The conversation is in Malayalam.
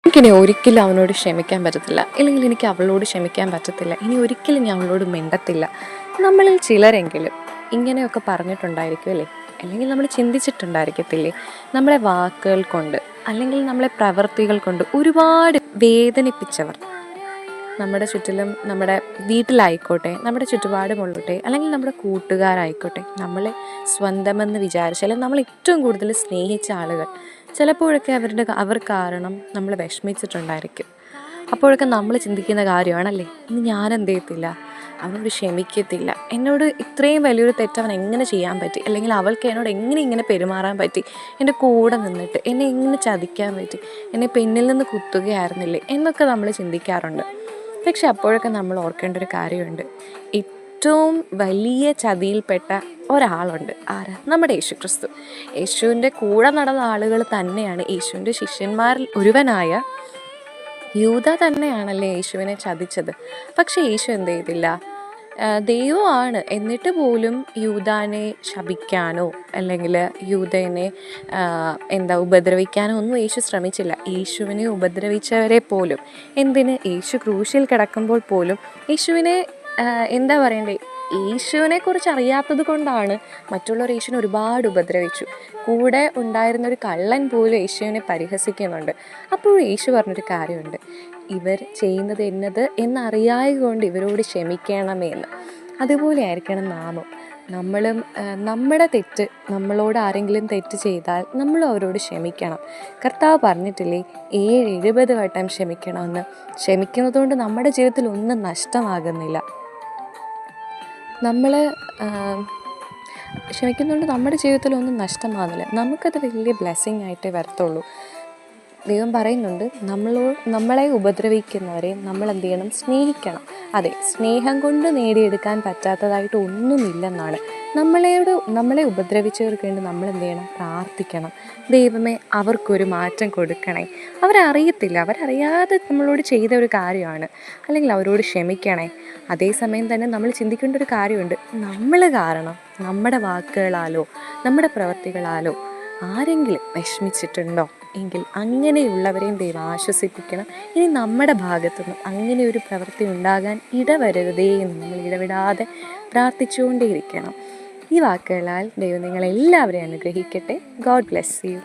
എനിക്കിനി ഒരിക്കലും അവനോട് ക്ഷമിക്കാൻ പറ്റത്തില്ല, ഇല്ലെങ്കിൽ എനിക്ക് അവളോട് ക്ഷമിക്കാൻ പറ്റത്തില്ല, ഇനി ഒരിക്കലും ഞാൻ അവളോട് മിണ്ടത്തില്ല. നമ്മളിൽ ചിലരെങ്കിലും ഇങ്ങനെയൊക്കെ പറഞ്ഞിട്ടുണ്ടായിരിക്കും അല്ലേ? അല്ലെങ്കിൽ നമ്മൾ ചിന്തിച്ചിട്ടുണ്ടായിരിക്കത്തില്ലേ? നമ്മളെ വാക്കുകൾ കൊണ്ട് അല്ലെങ്കിൽ നമ്മളെ പ്രവൃത്തികൾ കൊണ്ട് ഒരുപാട് വേദനിപ്പിച്ചവർ നമ്മുടെ ചുറ്റിലും, നമ്മുടെ വീട്ടിലായിക്കോട്ടെ, നമ്മുടെ ചുറ്റുപാടുമുള്ളട്ടെ, അല്ലെങ്കിൽ നമ്മുടെ കൂട്ടുകാരായിക്കോട്ടെ, നമ്മളെ സ്വന്തമെന്ന് വിചാരിച്ച അല്ലെങ്കിൽ നമ്മൾ ഏറ്റവും കൂടുതൽ സ്നേഹിച്ച ആളുകൾ ചിലപ്പോഴൊക്കെ അവർ കാരണം നമ്മൾ വിഷമിച്ചിട്ടുണ്ടായിരിക്കും. അപ്പോഴൊക്കെ നമ്മൾ ചിന്തിക്കുന്ന കാര്യമാണല്ലേ, ഇനി ഞാനെന്ത് ചെയ്യത്തില്ല, അവനോട് ക്ഷമിക്കത്തില്ല, എന്നോട് ഇത്രയും വലിയൊരു തെറ്റ് അവൻ എങ്ങനെ ചെയ്യാൻ പറ്റി, അല്ലെങ്കിൽ അവൾക്ക് എന്നോട് എങ്ങനെ ഇങ്ങനെ പെരുമാറാൻ പറ്റി, എൻ്റെ കൂടെ നിന്നിട്ട് എന്നെ എങ്ങനെ ചതിക്കാൻ പറ്റി, എന്നെ പിന്നിൽ നിന്ന് കുത്തുകയായിരുന്നില്ലേ എന്നൊക്കെ നമ്മൾ ചിന്തിക്കാറുണ്ട്. പക്ഷെ അപ്പോഴൊക്കെ നമ്മൾ ഓർക്കേണ്ട ഒരു കാര്യമുണ്ട്. ഏറ്റവും വലിയ ചതിയിൽപ്പെട്ട ഒരാളുണ്ട്. ആരാ? നമ്മുടെ യേശു ക്രിസ്തു. യേശുവിൻ്റെ കൂടെ നടന്ന ആളുകൾ തന്നെയാണ്, യേശുവിൻ്റെ ശിഷ്യന്മാരിൽ ഒരുവനായ യൂദ തന്നെയാണല്ലേ യേശുവിനെ ചതിച്ചത്. പക്ഷേ യേശു എന്ത് ചെയ്തില്ല? ദൈവമാണ് എന്നിട്ട് പോലും യൂദാനെ ശപിക്കാനോ അല്ലെങ്കിൽ യൂദനെ ഉപദ്രവിക്കാനോ ഒന്നും യേശു ശ്രമിച്ചില്ല. യേശുവിനെ ഉപദ്രവിച്ചവരെ പോലും, എന്തിന്, യേശു ക്രൂശിൽ കിടക്കുമ്പോൾ പോലും യേശുവിനെ യേശുവിനെക്കുറിച്ച് അറിയാത്തത് കൊണ്ടാണ് മറ്റുള്ളവർ യേശുവിനെ ഒരുപാട് ഉപദ്രവിച്ചു. കൂടെ ഉണ്ടായിരുന്നൊരു കള്ളൻ പോലും യേശുവിനെ പരിഹസിക്കുന്നുണ്ട്. അപ്പോൾ യേശു പറഞ്ഞൊരു കാര്യമുണ്ട്, ഇവർ ചെയ്യുന്നത് എന്നറിയായതുകൊണ്ട് ഇവരോട് ക്ഷമിക്കണമെന്ന്. അതുപോലെ ആയിരിക്കണം നാമും. നമ്മുടെ തെറ്റ്, നമ്മളോട് ആരെങ്കിലും തെറ്റ് ചെയ്താൽ നമ്മളും അവരോട് ക്ഷമിക്കണം. കർത്താവ് പറഞ്ഞിട്ടില്ലേ 70 വട്ടം ക്ഷമിക്കണമെന്ന്. ക്ഷമിക്കുന്നതുകൊണ്ട് നമ്മുടെ ജീവിതത്തിൽ ഒന്നും നഷ്ടമാകുന്നില്ല. ക്ഷമിക്കുന്നതുകൊണ്ട് നമ്മുടെ ജീവിതത്തിൽ ഒന്നും നഷ്ടമാകുന്നില്ല. നമുക്കത് വലിയ ബ്ലെസ്സിങ് ആയിട്ടേ വരത്തുള്ളൂ. ദൈവം പറയുന്നുണ്ട്, നമ്മളെ ഉപദ്രവിക്കുന്നവരെ നമ്മൾ എന്ത് ചെയ്യണം? സ്നേഹിക്കണം. അതെ, സ്നേഹം കൊണ്ട് നേടിയെടുക്കാൻ പറ്റാത്തതായിട്ട് ഒന്നുമില്ലെന്നാണ്. നമ്മളെ ഉപദ്രവിച്ചവർക്ക് വേണ്ടി നമ്മൾ എന്ത് ചെയ്യണം? പ്രാർത്ഥിക്കണം. ദൈവമേ, അവർക്കൊരു മാറ്റം കൊടുക്കണേ. അവരറിയാതെ നമ്മളോട് ചെയ്ത ഒരു കാര്യമാണ്, അല്ലെങ്കിൽ അവരോട് ക്ഷമിക്കണേ. അതേസമയം തന്നെ നമ്മൾ ചിന്തിക്കേണ്ട ഒരു കാര്യമുണ്ട്, നമ്മൾ കാരണം, നമ്മുടെ വാക്കുകളാലോ നമ്മുടെ പ്രവൃത്തികളാലോ ആരെങ്കിലും വിഷമിച്ചിട്ടുണ്ടോ എങ്കിൽ അങ്ങനെയുള്ളവരെയും ദൈവം ആശ്വസിപ്പിക്കണം. ഇനി നമ്മുടെ ഭാഗത്തുനിന്ന് അങ്ങനെ ഒരു പ്രവൃത്തി ഉണ്ടാകാൻ ഇടവരരുതേ എന്ന് നമ്മൾ ഇടവിടാതെ പ്രാർത്ഥിച്ചുകൊണ്ടേയിരിക്കണം. ഈ വാക്കുകളാൽ ദൈവം നിങ്ങളെല്ലാവരെയും അനുഗ്രഹിക്കട്ടെ. God bless you.